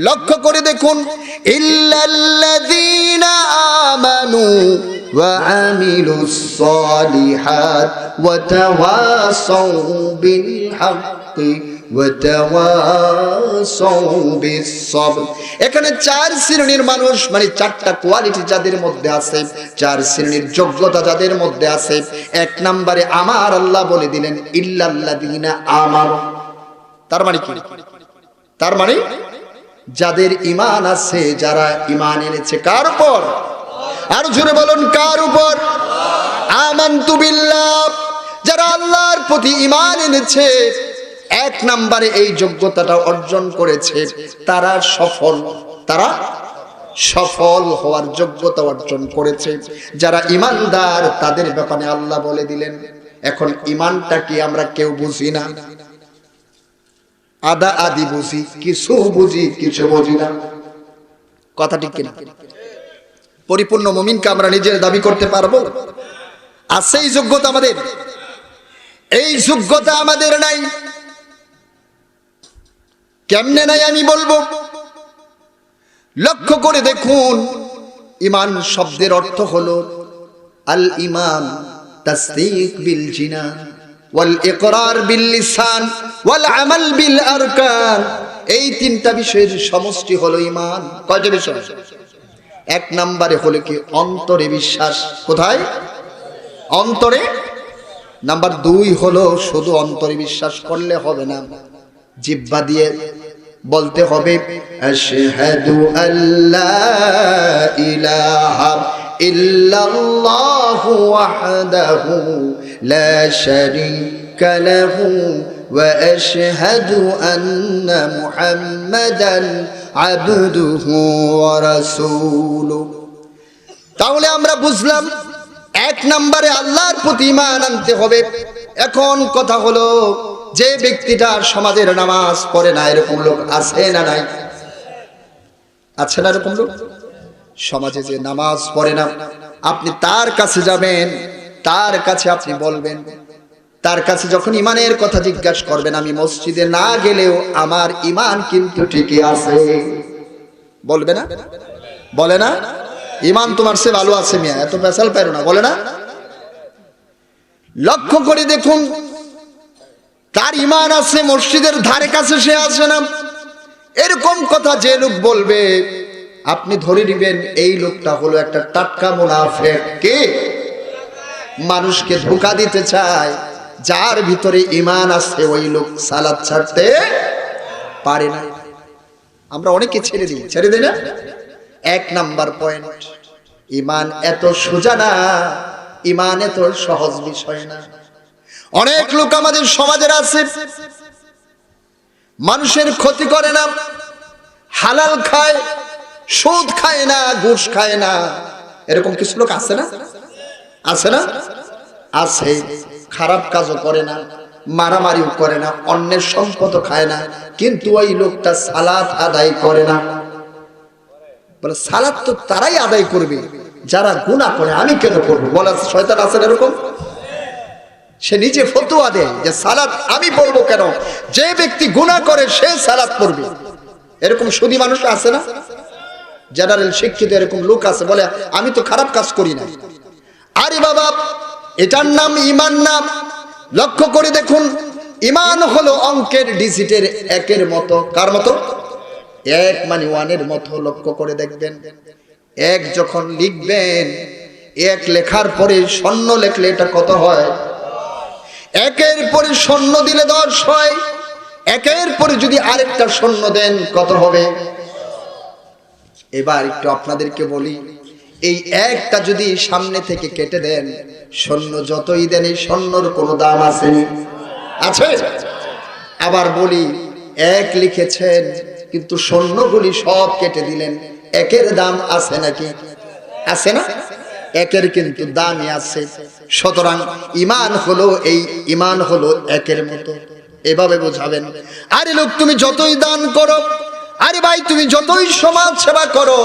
লক্ষ্য করে দেখুন, ইল্লাল্লাযীনা আমানু ওয়া আমিলুস সালিহাত ওয়া তাওয়াসাউ বিল হাক্কি ওয়া তাওয়াসাউ বিস সাবর। এখানে চার শ্রেণীর মানুষ, মানে চারটা কোয়ালিটি যাদের মধ্যে আছে, চার শ্রেণীর যোগ্যতা যাদের মধ্যে আছে। এক নম্বরে আমার আল্লাহ বলে দিলেন ইল্লাল্লাযীনা আমানু। তার মানে কি? তার মানে যাদের ঈমান আছে, যারা ঈমান এনেছে কার উপর? আর জোরে বলুন, কার উপর? আমানতু বিল্লাহ, যারা আল্লাহর প্রতি ঈমান এনেছে, এক নম্বরে এই যোগ্যতাটা অর্জন করেছে, তারা সফল। তারা সফল হওয়ার যোগ্যতা অর্জন করেছে। যারা ঈমানদার তাদের ব্যাপারে আল্লাহ বলে দিলেন। এখন ঈমানটা কি আমরা কেউ বুঝি না, আদা আদি বুঝি, কিছু বুঝি কিছু বুঝি না। কথা ঠিক কিনা? পরিপূর্ণ মুমিনকে আমরা নিজের দাবি করতে পারবো? আছে এই যোগ্যতা আমাদের? এই যোগ্যতা আমাদের নাই। কেমনে নাই আমি বলবো। লক্ষ্য করে দেখুন, ঈমান শব্দের অর্থ হলো আল ঈমান তাসদীক বিল জিনান ওয়াল ইকরার বিল লিসান ওয়াল আমাল বিল আরকান। এই তিনটা বিষয়ের সমষ্টি হলো ঈমান। কয়টা বিষয়? এক নম্বরে হলো কি অন্তরে বিশ্বাস। কোথায়? অন্তরে। নাম্বার দুই হলো শুধু অন্তরে বিশ্বাস করলে হবে না, জিহ্বা দিয়ে বলতে হবে আশহাদু আল্লা ইলাহা ইল্লাল্লাহু ওয়াহদাহু লা শারীকা লাহু ওয়া আশহাদু আন্না মুহাম্মাদান আবদুহু ওয়া রাসূলুহু। তাহলে আমরা বুঝলাম এক নম্বরে আল্লাহর প্রতি ঈমান আনতে হবে। এখন কথা হলো, যে ব্যক্তিটা সমাজের নামাজ পড়ে না, এরকম লোক আছে না নাই? আছে না এরকম লোক? সমাজে যে নামাজ পড়ে না, আপনি তার কাছে যাবেন, তার কাছে আপনি বলবেন, তার কাছে যখন ঈমানের কথা জিজ্ঞাসা করবেন, আমি মসজিদে না গেলেও আমার ঈমান কিন্তু ঠিকই আছে, বলবে না? বলে না? ঈমান তোমার চেয়ে ভালো আছে মিয়া, এত পেশাল পারো না, বলে না? লক্ষ্য করে দেখুন, তার ঈমান আছে, মসজিদের ধারে কাছে সে আসে না, এরকম কথা যে লোক বলবে, আপনি ধরে নেবেন এই লোকটা হলো একটা টাটকা মুনাফিক। কে? মানুষকে ধোঁকা দিতে চায়। যার ভিতরে ঈমান আছে ওই লোক সালাত ছাড়তে পারে না। আমরা অনেকে ছেড়ে দিই, ছেড়ে দিই না? এক নাম্বার পয়েন্ট, ঈমান এত সোজা না, ঈমান এত সহজ বিষয় না। অনেক লোক আমাদের সমাজের আছে, মানুষের ক্ষতি করে না, হালাল খায়, সুদ খায় না, ঘুষ খায় না। এরকম কিছু লোক আছে না? আছে না? আছে। খারাপ কাজও করে না, মারামারিও করে না, অন্যের সম্পদও খায় না, কিন্তু ওই লোকটা সালাত আদায় করে না। বলে সালাত তো তারাই আদায় করবে যারা গুনাহ করে, আমি কেন করবো? বলে শয়তান আছে না এরকম? সে নিজে ফতোয়া দেয় যে সালাত আমি পড়বো কেন, যে ব্যক্তি গুনাহ করে সে সালাত পড়বে। এরকম সুদী মানুষ আছে না? জেনারেল শিক্ষিত এরকম লোক আছে, বলে আমি তো খারাপ কাজ করি না। আরে বাবা, এটার নাম ঈমান না। লক্ষ্য করে দেখুন, ঈমান হলো অঙ্কের ডিজিটের একের মতো। কার মতো? এক মানে ওয়ানের মতো। লক্ষ্য করে দেখবেন, এক যখন লিখবেন, এক লেখার পরে শূন্য লিখলে এটা কত হয়? একের পরে শূন্য দিলে 10 হয়। একের পরে যদি আরেকটা শূন্য দেন কত হবে? এবার একটু আপনাদেরকে বলি, এই একটা যদি সামনে থেকে কেটে দেন, শূন্য যতই দেন এই শূন্যর কোনো দাম আছে? আছে? আবার বলি, এক লিখেছেন কিন্তু শূন্যগুলি সব কেটে দিলেন, একের দাম আছে নাকি? আছে না? একের কিন্তু দামই আছে। সুতরাং ঈমান হলো, এই ঈমান হলো একের মতো। এভাবে বোঝাবেন। আরে লোক, তুমি যতই দান করো, আরে ভাই তুমি যতই সমাজ সেবা করো,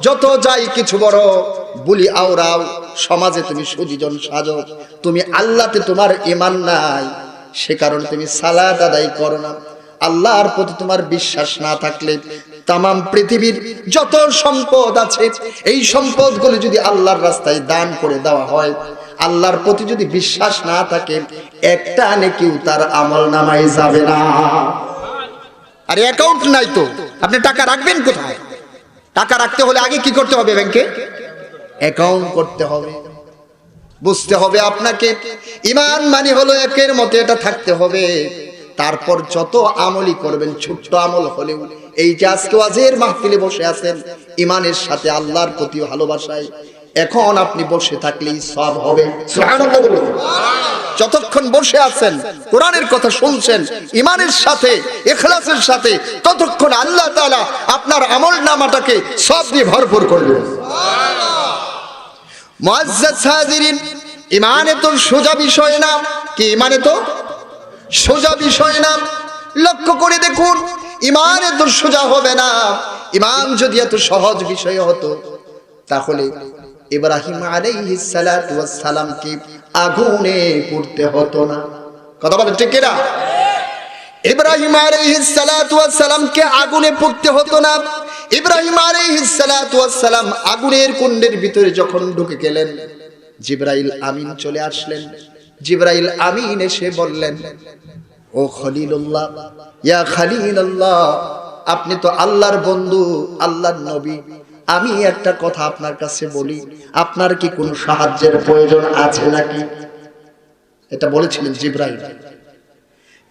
যত যাই কিছু বড় বলি আওরাও, সমাজে তুমি সুদীজন সাজো, তুমি আল্লাহতে তোমার ঈমান নাই, সে কারণে তুমি সালাত আদায় করো না। আল্লাহর প্রতি তোমার বিশ্বাস না থাকলে তামাম পৃথিবীর যত সম্পদ আছে এই সম্পদগুলো যদি আল্লাহর রাস্তায় দান করে দেওয়া হয়, আল্লাহর প্রতি যদি বিশ্বাস না থাকে, একটা নেকিও তার আমলনামায় যাবে না। আর অ্যাকাউন্ট নাই তো আপনি টাকা রাখবেন কোথায়? টাকা রাখতে হলে আগে কি করতে হবে? ব্যাংকে অ্যাকাউন্ট করতে হবে। বুঝতে হবে আপনাকে ঈমান মানে হলো একের মতে এটা থাকতে হবে। তারপর যত আমলই করবেন, ছোট্ট আমল হলেও, এই যে আজকে ওয়াজের মাহফিলে বসে আছেন ঈমানের সাথে আল্লাহর প্রতি ভালোবাসায়, এখন আপনি বসে থাকলেই সওয়াব হবে। সুবহানাল্লাহ বলুন। যতক্ষণ বসে আছেন কোরআনের কথা শুনছেন ঈমানের সাথে ইখলাসের সাথে, ততক্ষণ আল্লাহ তাআলা আপনার আমলনামাটাকে সওয়াব দিয়ে ভরপুর করবেন। মুআজ্জাজ হাজিরিন, ঈমানে তো সোজা বিষয় না। কি ঈমানে তো সোজা বিষয় না। লক্ষ্য করে দেখুন, ঈমানে তো সোজা হবে না। ঈমান যদি এত সহজ বিষয় হতো তাহলে ইব্রাহিম আলাইহিস সালাতু ওয়াস সালামকে আগুনে পুড়তে হতো না। কথা বলেন ঠিক কিনা? ইব্রাহিম আলাইহিস সালাতু ওয়াস সালামকে আগুনে পুড়তে হতো না। ইব্রাহিম আলাইহিস সালাতু ওয়াস সালাম আগুনের কুণ্ডের ভিতরে যখন ঢুকে গেলেন, জিবরাইল আমিন চলে আসলেন। জিবরাইল আমিন এসে বললেন, ও খলিলুল্লাহ, ইয়া খলিলুল্লাহ, আপনি তো আল্লাহর বন্ধু, আল্লাহর নবী, আমি একটা কথা আপনার কাছে বলি, আপনার কি কোনো সাহায্যের প্রয়োজন আছে নাকি? এটা বলেছিলেন জিবরাইল।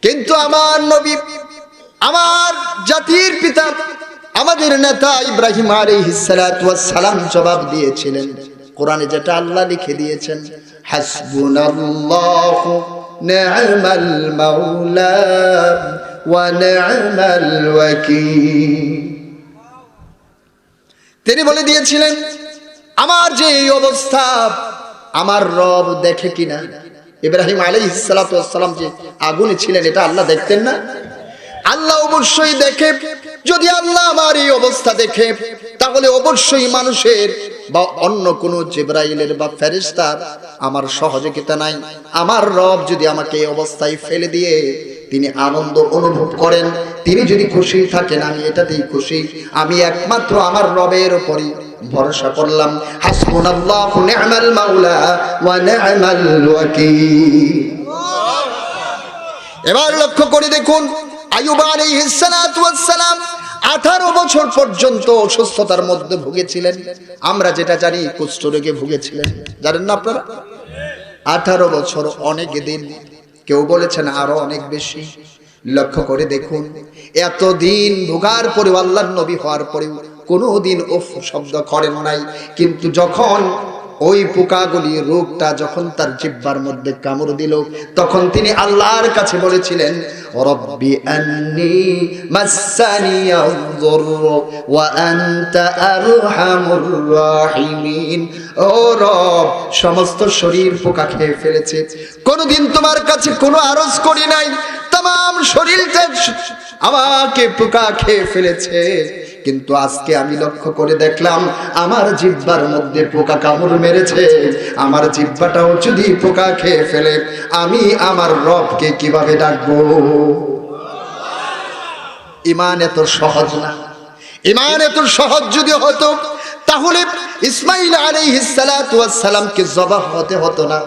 কিন্তু আমার নবী, আমার জাতির পিতা, আমাদের নেতা ইব্রাহিম আলাইহিস সালাতু ওয়াস সালাম জবাব দিয়েছিলেন, কোরআনে যেটা আল্লাহ লিখে দিয়েছেন, হাসবুনাল্লাহু নি'মাল মাওলা ওয়া নি'মাল ওয়াকিল। তিনি বলে দিয়েছিলেন, আমার যে এই অবস্থা আমার রব দেখে কিনা। ইব্রাহিম আলাইহিস সালাতু ওয়াস সালাম যে আগুনে ছিলেন এটা আল্লাহ দেখতেন না? আল্লাহ অবশ্যই দেখে। যদি আল্লাহ আমার এই অবস্থা দেখে, তাহলে অবশ্যই মানুষের বা অন্য কোন জিবরাইলের বা ফেরেশতার আমার সহযোগিতা নাই। আমার রব যদি আমাকে এই অবস্থায় ফেলে দিয়ে তিনি আনন্দ অনুভব করেন, তিনি যদি খুশি থাকেন, আমি এটাতেই খুশি। আমি একমাত্র আমার রবের উপরই ভরসা করলাম। হাসবুনাল্লাহু নি'মাল মাওলা ওয়া নি'মাল ওয়াকিল। এবার লক্ষ্য করে দেখুন, আইয়ুব আলাইহিস সালাতু ওয়াস সালাম 18 বছর পর্যন্ত অসুস্থতার মধ্যে ভুগেছিলেন। আমরা যেটা জানি কুষ্ঠরোগে ভুগেছিলেন, জানেন না আপনারা? 18 বছর অনেক দিন, কেউ বলেছেন আরো অনেক বেশি। লক্ষ্য করে দেখুন, এতদিন ভোগার পরে আল্লাহর নবী হওয়ার পরেও কোনোদিন উফ শব্দ করেন নাই। কিন্তু যখন ওই পোকাগুলি, রোগটা যখন তার জিহ্বার মধ্যে কামড় দিল, তখন তিনি আল্লাহর কাছে বলেছিলেন, রব্বি আন্নী মাসসানিয়ায যুররু ওয়া আনতা আরহামুর রাহিমিন। ও রব, সমস্ত শরীর পোকা খেয়ে ফেলেছে, কোনোদিন তোমার কাছে কোনো আরজ করি নাই, तमाम শরীরটা আমাকে পোকা খেয়ে ফেলেছে। কিন্তু আজকে আমি লক্ষ্য করে দেখলাম আমার জিহ্বার মধ্যে পোকা কামড় মেরেছে। আমার জিহ্বাটাও যদি পোকা খেয়ে ফেলে, আমি আমার রবকে কিভাবে ডাকবো? ঈমান এত সহজ না। ঈমান এত সহজ যদি হতো তাহলে ইসমাঈল আলাইহিস সালাতু ওয়াস সালামকে জবাহ হতে হতো না।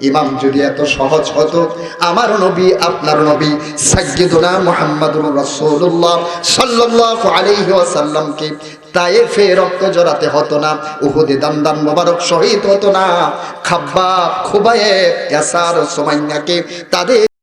ইমাম যদি এত সহজ হতো, আমার নবী, আপনার নবী সাইয়্যিদুনা মুহাম্মাদুর রাসূলুল্লাহ সাল্লাল্লাহু আলাইহি ওয়াসাল্লামকে তায়েফে রক্ত জড়াতে হতো না, উহুদে দান্দান মোবারক শহীদ হতো না, খাব্বাব, খুবাইব, ইয়াসার, সুমাইয়াকে তাদের